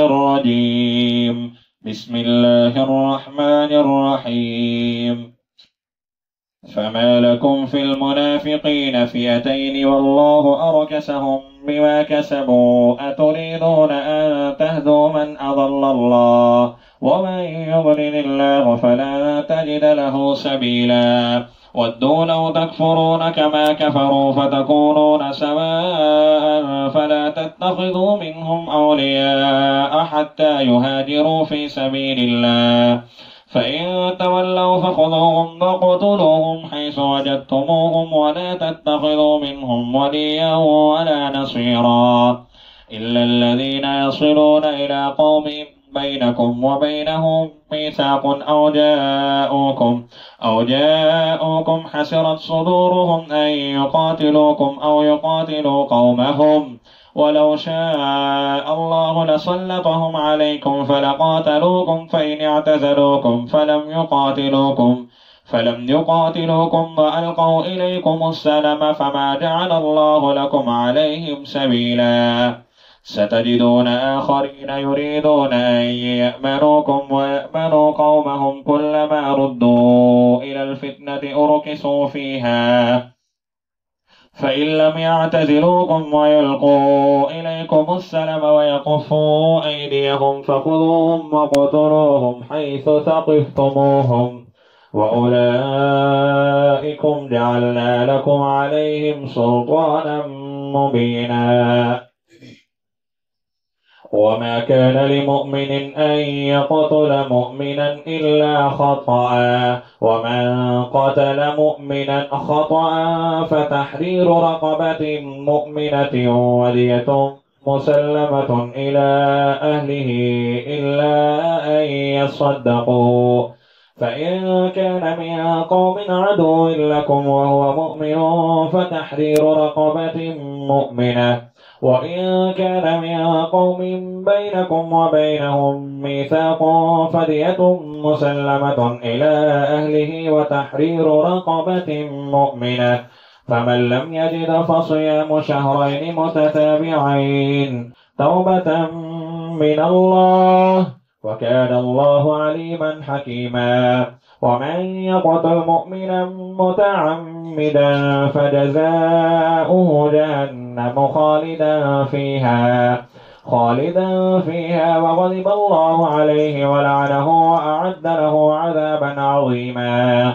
الرجيم. بسم الله الرحمن الرحيم. فما لكم في المنافقين فئتين والله أركسهم بما كسبوا أتريدون أن تهدوا من أضل الله ومن يضلل الله فلن تجد له سبيلا ودوا لو تكفرون كما كفروا فتكونون سواء فلا تتخذوا منهم أولياء حتى يهاجروا في سبيل الله فإن تولوا فخذوهم وقتلوهم حيث وجدتموهم ولا تتخذوا منهم وليا ولا نصيرا إلا الذين يصلون إلى قوم بينكم وبينهم ميثاق أو جاءوكم حسرت صدورهم أن يقاتلوكم أو يقاتلوا قومهم ولو شاء الله لسلطهم عليكم فلقاتلوكم فإن اعتزلوكم فلم يقاتلوكم وألقوا إليكم السلم فما جعل الله لكم عليهم سبيلا ستجدون آخرين يريدون أن يأمنوكم ويأمنوا قومهم كلما ردوا إلى الفتنة أركسوا فيها فإن لم يعتزلوكم ويلقوا إليكم السلم ويكفوا أيديهم فخذوهم وقتلوهم حيث ثقفتموهم وأولئكم جعلنا لكم عليهم سلطانا مبينا وما كان لمؤمن أن يقتل مؤمنا إلا خطأ ومن قتل مؤمنا خطأ فتحرير رقبة مؤمنة ودية مسلمة إلى أهله إلا أن يصدقوا فإن كان من قوم عدو لكم وهو مؤمن فتحرير رقبة مؤمنة وإن كان من قوم بينكم وبينهم ميثاق فدية مسلمة إلى أهله وتحرير رقبة مؤمنة فمن لم يجد فصيام شهرين متتابعين توبة من الله وكان الله عليما حكيما ومن يقتل مؤمنا متعمدا فجزاؤه جهنم خالدا فيها وغضب الله عليه ولعنه وأعد له عذابا عظيما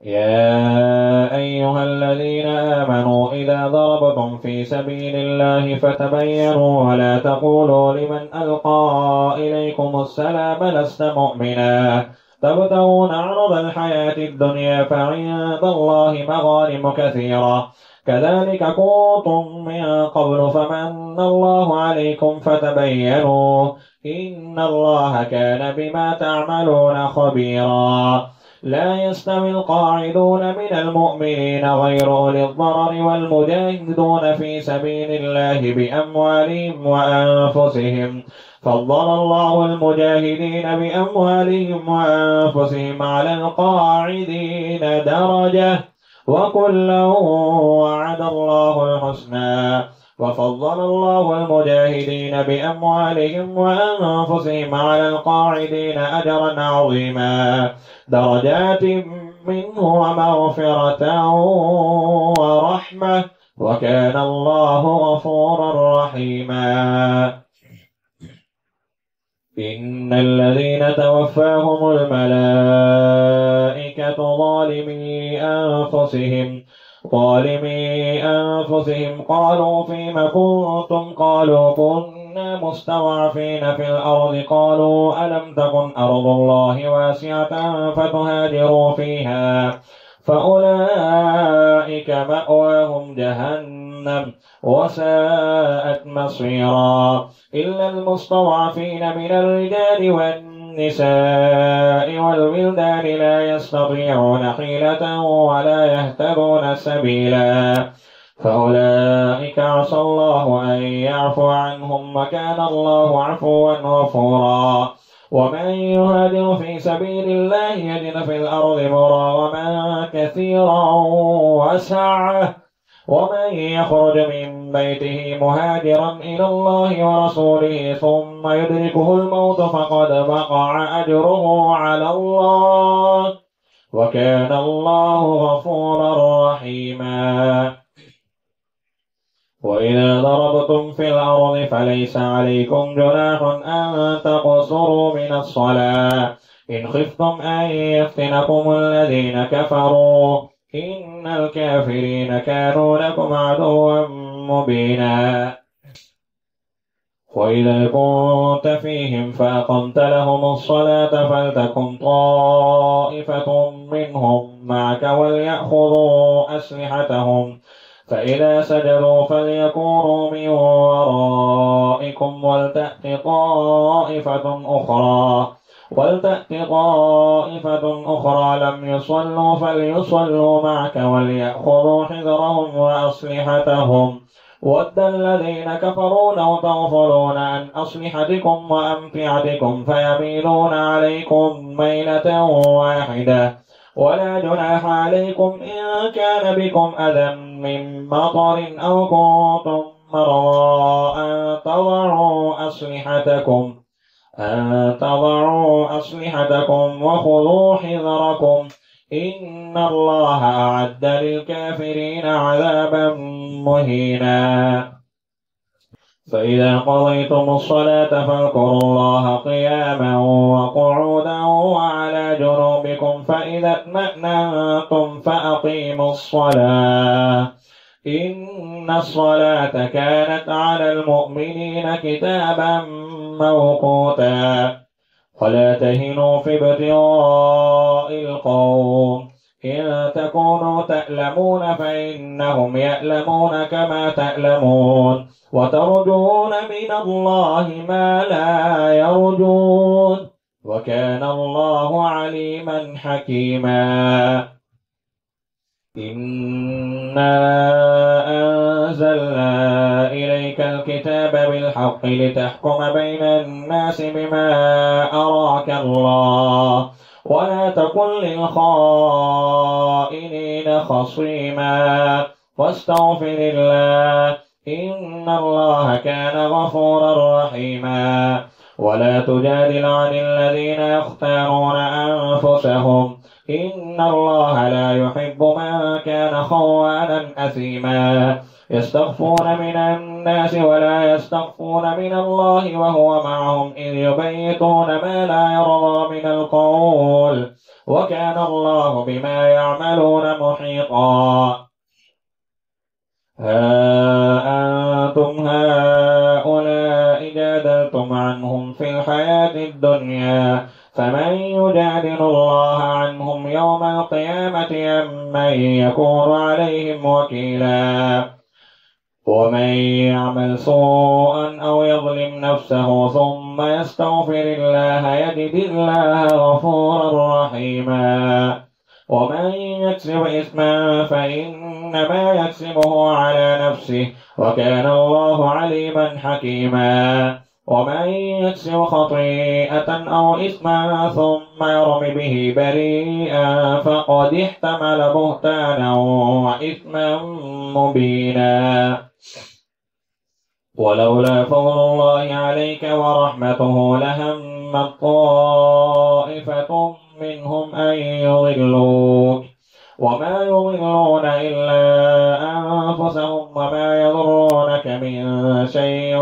يا أيها الذين آمنوا إذا ضربتم في سبيل الله فتبينوا ولا تقولوا لمن ألقى إليكم السلام لست مؤمنا تبتغون عرض الحياة الدنيا فعند الله مغانم كثيرة كذلك كنتم من قبل فمن الله عليكم فتبينوا إن الله كان بما تعملون خبيرا لا يستوي القاعدون من المؤمنين غير أولي الضرر والمجاهدون في سبيل الله بأموالهم وأنفسهم فضل الله المجاهدين بأموالهم وأنفسهم على القاعدين درجة وكلا وعد الله الحسنى وفضل الله المجاهدين بأموالهم وأنفسهم على القاعدين أجرا عظيما درجات منه ومغفرة ورحمة وكان الله غفورا رحيما إن الذين توفاهم الملائكة ظالمي أنفسهم قالوا فيم كنتم قالوا كنا مستضعفين في الأرض قالوا ألم تكن أرض الله واسعة فتهاجروا فيها فأولئك مأواهم جهنم وساءت مصيرا إلا المستضعفين من الرجال والنساء والولدان لا يستطيعون حيلة ولا يهتدون سبيلا فأولئك عسى الله أن يعفو عنهم وكان الله عفوا غفورا ومن يهاجر في سبيل الله يجد في الأرض مراغما كثيرا وسعة ومن يخرج من بيته مهاجرا إلى الله ورسوله ثم يدركه الموت فقد وقع أجره على الله وكان الله غفورا رحيما. وإذا ضربتم في الأرض فليس عليكم جناح أن تقصروا من الصلاة إن خفتم أن يفتنكم الذين كفروا إن الكافرين كانوا لكم عدوا مبينا. وإذا كنت فيهم فأقمت لهم الصلاة فلتكن طائفة منهم معك وليأخذوا أسلحتهم فإذا سجدوا فليكونوا من ورائكم ولتأت طائفة أخرى لم يصلوا فليصلوا معك وليأخذوا حذرهم وأسلحتهم ود الذين كفروا لو تغفلون عن أسلحتكم وأمتعتكم فيميلون عليكم ميلة واحدة ولا جناح عليكم إن كان بكم أذى من مطر أو كنتم مرضى أن تضعوا أسلحتكم وخذوا حذركم إن الله أعد للكافرين عذابا مهينا. فإذا قضيتم الصلاة فاذكروا الله قياما وقعودا وعلى جنوبكم فإذا اطمأننتم فأقيموا الصلاة إن الصلاة كانت على المؤمنين كتابا موقوتا. ولا تهنوا في ابتغاء القوم إن تكونوا تألمون فإنهم يألمون كما تألمون وترجون من الله ما لا يرجون وكان الله عليما حكيما. إنا أنزلنا إليك الكتاب بالحق لتحكم بين الناس بما أراك الله ولا تكن للخائنين خصيما واستغفر الله إن الله كان غفورا رحيما. ولا تجادل عن الذين يختارون أنفسهم إن الله لا يحب من كان خوانا أثيما يستخفون من الناس ولا يستخفون من الله وهو معهم إذ يبيتون ما لا يرضى من القول وكان الله بما يعملون محيطا. ها أنتم هؤلاء جادلتم عنهم في الحياة الدنيا فمن يجادل الله عنهم يوم القيامة أم من يكون عليهم وكيلا. ومن يعمل سوءا أو يظلم نفسه ثم يستغفر الله يجد الله غفورا رحيما. ومن يكسب إثما فإنما يكسبه على نفسه وكان الله عليما حكيما. ومن يكسب خطيئة أو إثما ثم يرم به بريئا فقد احتمل بهتانا وإثما مبينا. ولولا فضل الله عليك ورحمته لهمت طائفة منهم أن يضلوك وما يضلون إلا أنفسهم وما يضرونك من شيء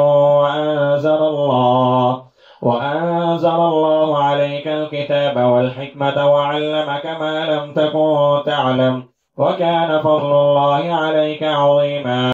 وأنزل الله عليك الكتاب والحكمة وعلمك ما لم تكن تعلم وكان فضل الله عليك عظيما.